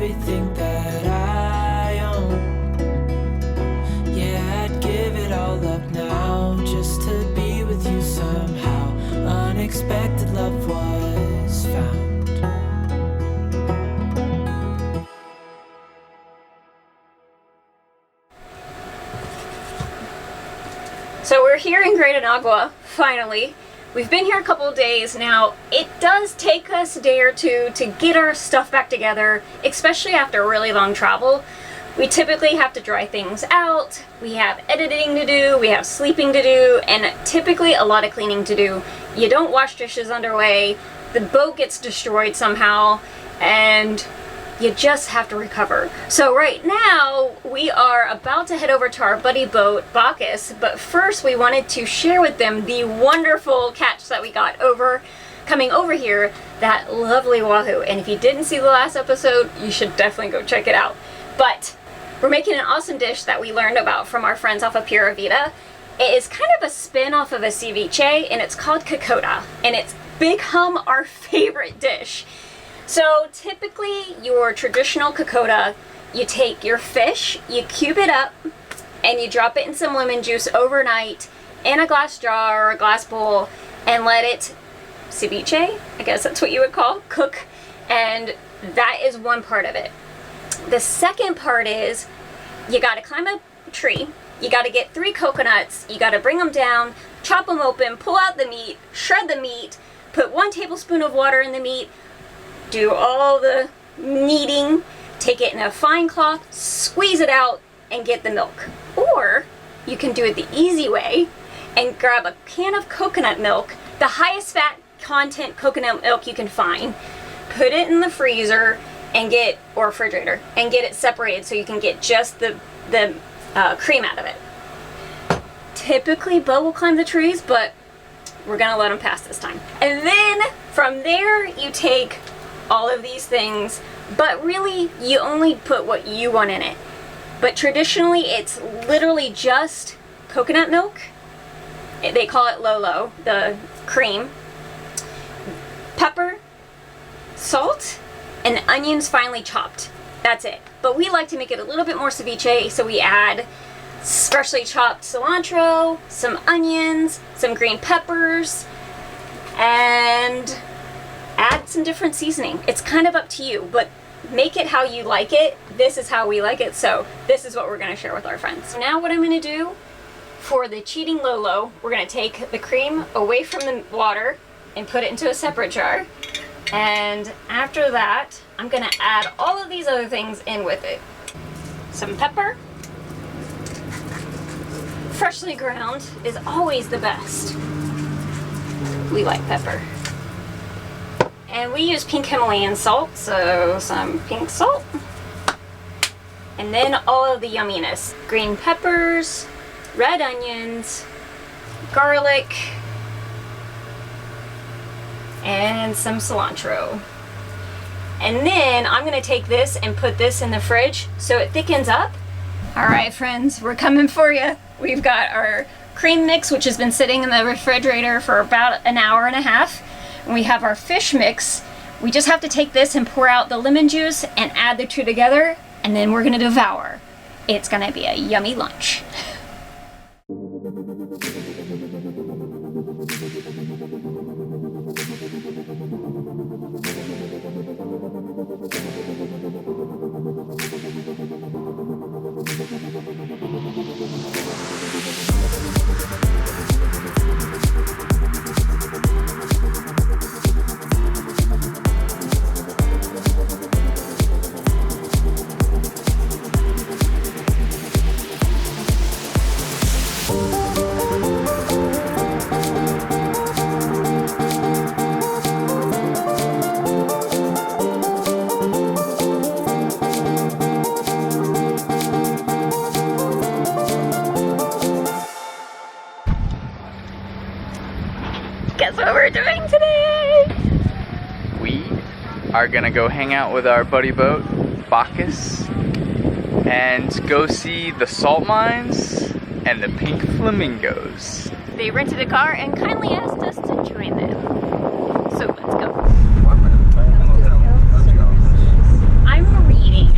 everything that I own. Yeah, I'd give it all up now just to be with you somehow. Unexpected love was found. So we're here in Great Inagua, finally. We've been here a couple of days now. It does take us a day or two to get our stuff back together, especially after a really long travel. We typically have to dry things out, we have editing to do, we have sleeping to do, and typically a lot of cleaning to do. You don't wash dishes underway, the boat gets destroyed somehow, and you just have to recover. So right now, we are about to head over to our buddy boat, Baccus, but first we wanted to share with them the wonderful catch that we got coming over here, that lovely wahoo. And if you didn't see the last episode, you should definitely go check it out. But we're making an awesome dish that we learned about from our friends off of Pura Vida. It is kind of a spin off of a ceviche, and it's called Kokoda, and it's become our favorite dish. So typically your traditional Kokoda, you take your fish, you cube it up, and you drop it in some lemon juice overnight in a glass jar or a glass bowl and let it ceviche, I guess that's what you would call, cook, and that is one part of it. The second part is you gotta climb a tree, you gotta get 3 coconuts, you gotta bring them down, chop them open, pull out the meat, shred the meat, put 1 tablespoon of water in the meat, do all the kneading, take it in a fine cloth, squeeze it out, and get the milk. Or you can do it the easy way and grab a can of coconut milk, the highest fat content coconut milk you can find, put it in the freezer and or refrigerator and get it separated so you can get just the cream out of it. Typically Beau will climb the trees, but we're gonna let him pass this time. And then from there you take all of these things, but really you only put what you want in it. But traditionally it's literally just coconut milk, they call it lolo, the cream, pepper, salt, and onions finely chopped. That's it. But we like to make it a little bit more ceviche, so we add freshly chopped cilantro, some onions, some green peppers, and add some different seasoning. It's kind of up to you, but make it how you like it. This is how we like it, so this is what we're going to share with our friends. So now what I'm going to do for the cheating Lolo, we're going to take the cream away from the water and put it into a separate jar. And after that, I'm going to add all of these other things in with it. Some pepper. Freshly ground is always the best. We like pepper. And we use pink Himalayan salt, so some pink salt. And then all of the yumminess. Green peppers, red onions, garlic, and some cilantro. And then I'm gonna take this and put this in the fridge so it thickens up. All right, friends, we're coming for you. We've got our cream mix, which has been sitting in the refrigerator for about an hour and a half. And we have our fish mix. We just have to take this and pour out the lemon juice and add the two together, and then we're gonna devour. It's gonna be a yummy lunch. Guess what we're doing today? We are gonna go hang out with our buddy boat, Baccus, and go see the salt mines and the pink flamingos. They rented a car and kindly asked us to join them. So let's go. I'm reading.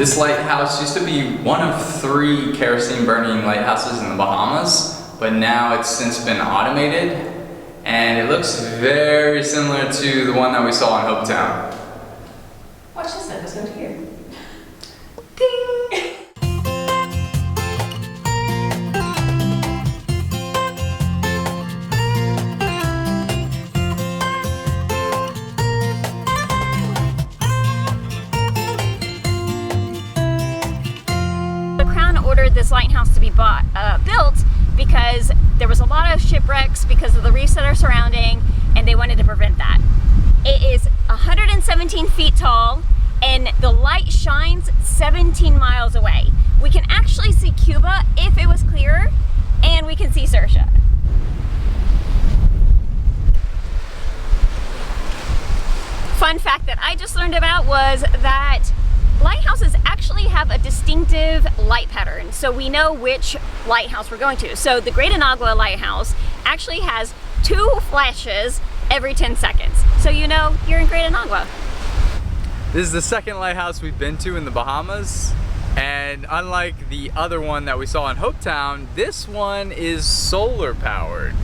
This lighthouse used to be one of 3 kerosene burning lighthouses in the Bahamas, but now it's since been automated, and it looks very similar to the one that we saw in Hopetown. Watch this episode here. Ding! This lighthouse to be built because there was a lot of shipwrecks because of the reefs that are surrounding, and they wanted to prevent that. It is 117 feet tall, and the light shines 17 miles away. We can actually see Cuba if it was clearer, and we can see Saoirse. Fun fact that I just learned about was that lighthouses actually have a distinctive light pattern, so we know which lighthouse we're going to. So the Great Inagua lighthouse actually has 2 flashes every 10 seconds. So you know you're in Great Inagua. This is the second lighthouse we've been to in the Bahamas, and unlike the other one that we saw in Hopetown, this one is solar powered.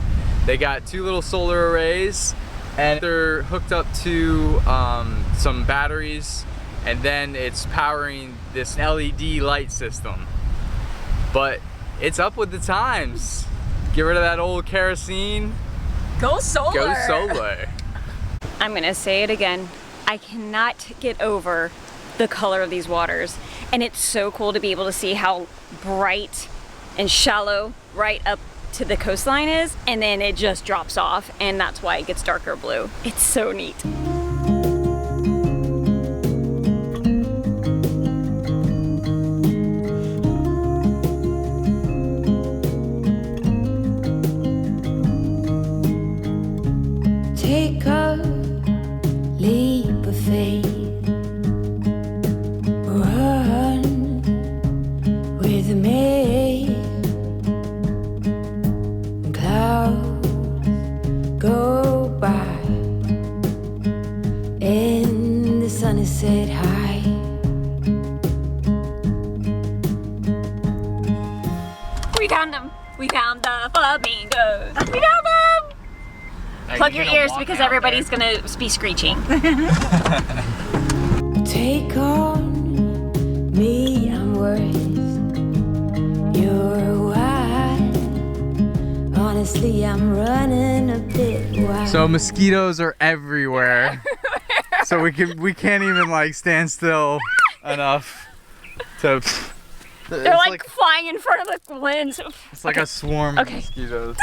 They got 2 little solar arrays, and they're hooked up to some batteries, and then it's powering this LED light system. But it's up with the times. Get rid of that old kerosene. Go solar! Go solar. I'm gonna say it again. I cannot get over the color of these waters. And it's so cool to be able to see how bright and shallow right up to the coastline is, and then it just drops off, and that's why it gets darker blue. It's so neat. Take a leap of faith, run with me. Clouds go by, and the sun is set high. We found them! We found the flamingos! We found them! Plug your ears because everybody's gonna be screeching. Take on me, I'm worth your while. Honestly, I'm running a bit wild. So mosquitoes are everywhere. So we can't even like stand still enough to. They're like flying in front of the lens. It's like a swarm of mosquitoes.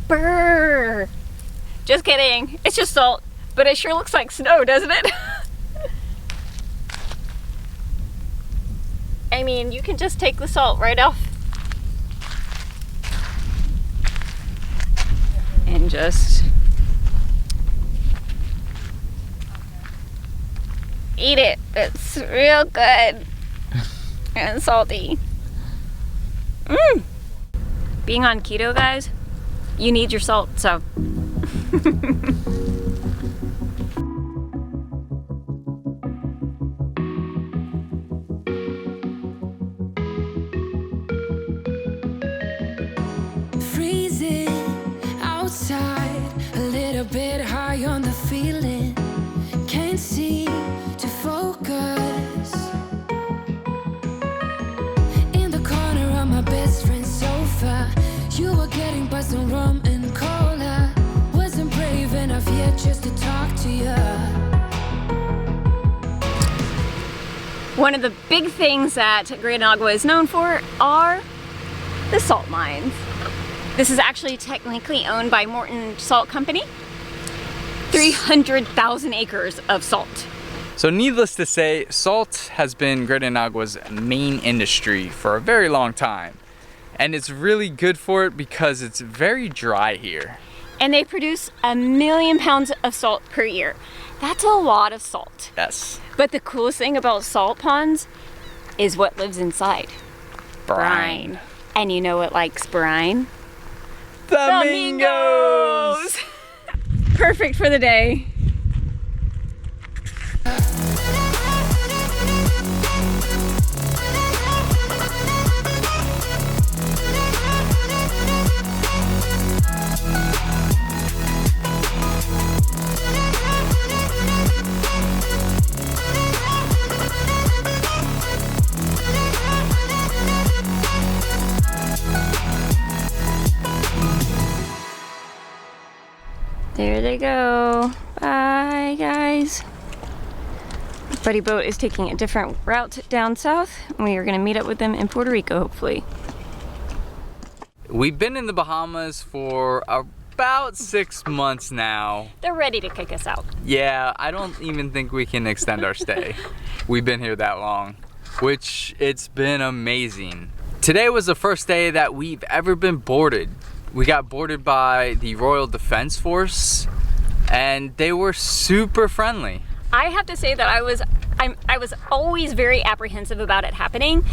Brr. Just kidding. It's just salt, but it sure looks like snow, doesn't it? I mean, you can just take the salt right off and just eat it. It's real good and salty. Being on keto, guys, you need your salt, so. Freezing outside, a little bit high on the feeling. Can't seem to focus. In the corner of my best friend's sofa, you were getting buzzed on rum and cola. Wasn't brave enough yet just to talk to you. One of the big things that Great Inagua is known for are the salt mines. This is actually technically owned by Morton Salt Company. 300,000 acres of salt. So needless to say, salt has been Great Inagua's main industry for a very long time. And it's really good for it because it's very dry here. and they produce 1 million pounds of salt per year. That's a lot of salt. Yes. But the coolest thing about salt ponds is what lives inside. Brine. And you know what likes brine? Flamingos! Perfect for the day. There they go. Bye, guys. Buddy Boat is taking a different route down south. We are going to meet up with them in Puerto Rico, hopefully. We've been in the Bahamas for about 6 months now. They're ready to kick us out. Yeah, I don't even think we can extend our stay. We've been here that long, which it's been amazing. Today was the first day that we've ever been boarded. We got boarded by the Royal Defense Force, and they were super friendly. I have to say that I was always very apprehensive about it happening.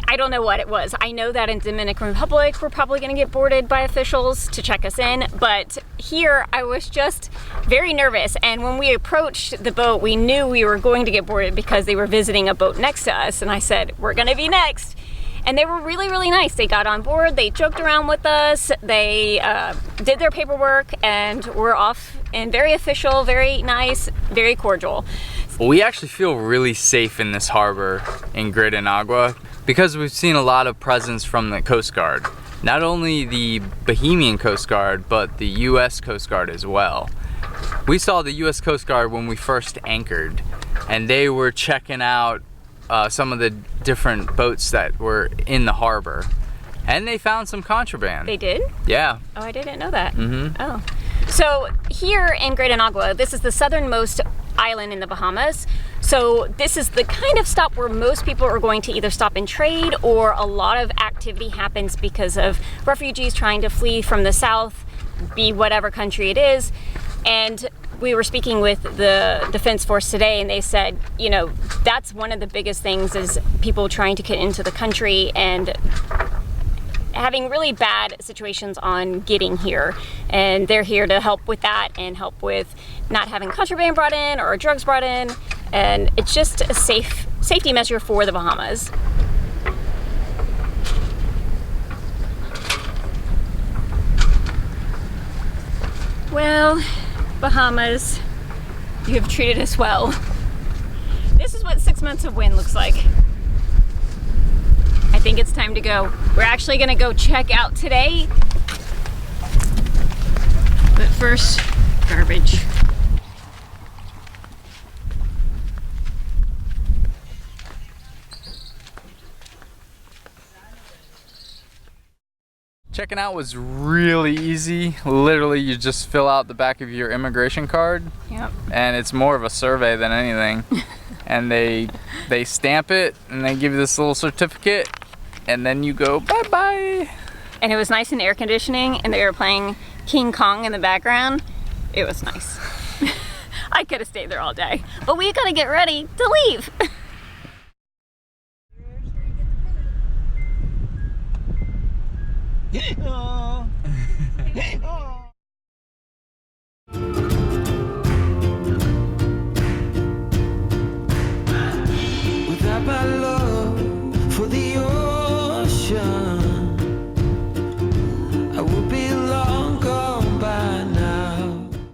I don't know what it was. I know that in Dominican Republic, we're probably gonna get boarded by officials to check us in, but here I was just very nervous. And when we approached the boat, we knew we were going to get boarded because they were visiting a boat next to us. And I said, we're gonna be next. And they were really, really nice. They got on board, they joked around with us, they did their paperwork, and we're off, and very official, very nice, very cordial. We actually feel really safe in this harbor in Great Inagua because we've seen a lot of presence from the Coast Guard. Not only the Bahamian Coast Guard, but the US Coast Guard as well. We saw the US Coast Guard when we first anchored, and they were checking out some of the different boats that were in the harbor, and they found some contraband. They did? Yeah. Oh, I didn't know that. Mm-hmm. Oh. So here in Great Inagua, this is the southernmost island in the Bahamas. So this is the kind of stop where most people are going to either stop and trade, or a lot of activity happens because of refugees trying to flee from the south, be whatever country it is. And we were speaking with the Defense Force today, and they said, you know, that's one of the biggest things is people trying to get into the country and having really bad situations on getting here. And they're here to help with that and help with not having contraband brought in or drugs brought in. And it's just a safety measure for the Bahamas. Well, Bahamas, you have treated us well. This is what 6 months of wind looks like. I think it's time to go. We're actually gonna go check out today. But first, garbage. Checking out was really easy. Literally, you just fill out the back of your immigration card. Yep. And it's more of a survey than anything. And they stamp it, and they give you this little certificate, and then you go bye-bye. And it was nice and air conditioning, and they were playing King Kong in the background. It was nice. I could have stayed there all day. But we gotta get ready to leave. Hey-oh. Hey-oh.